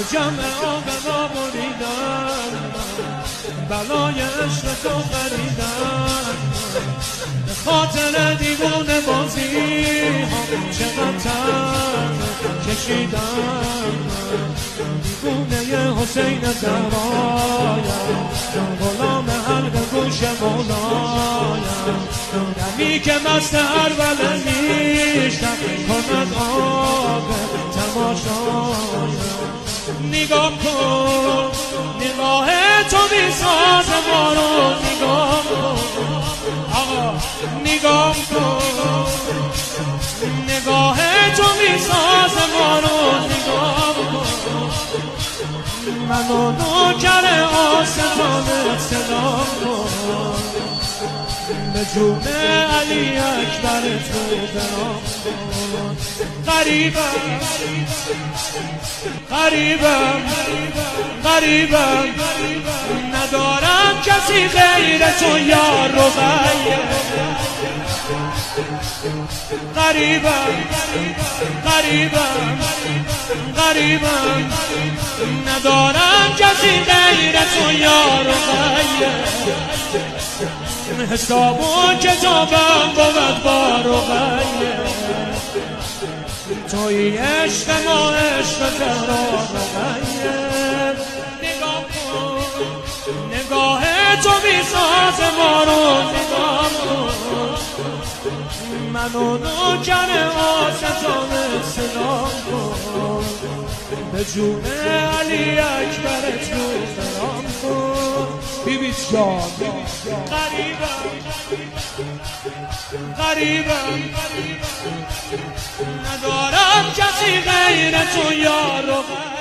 جمع آقا بریدن بلای عشق تو خریدن به خاطر دیوونه بازی ها چقدر تن کشیدن دیوونه حسین زهرایم غلام حلق گوش مولایم دمی که مست اربله میشتم کند آب تماشایم نگاه کن نگاه تو میساز ما رو نگاه کن آقا نگاه کن نگاه تو میساز ما رو نگاه کن منو نوکر آستان سلام کن به جون علی اکبر تو برام کن غریبم غریبم غریبم ندارم کسی غیر تو یار رقیه غریبم غریبم غریبم ندارم کسی غیر تو یار رقیه حساب و کتابم بود با رقیه توی عشق ما عشق زهرا رقیه نگاه کن نگاه تو میساز ما رو نگاه کن منو نوکر آستان سلام کن به جون علی اکبر تو سلام کن بیبیت جان غریبم غریبم ندارم کسی غیر تو یار و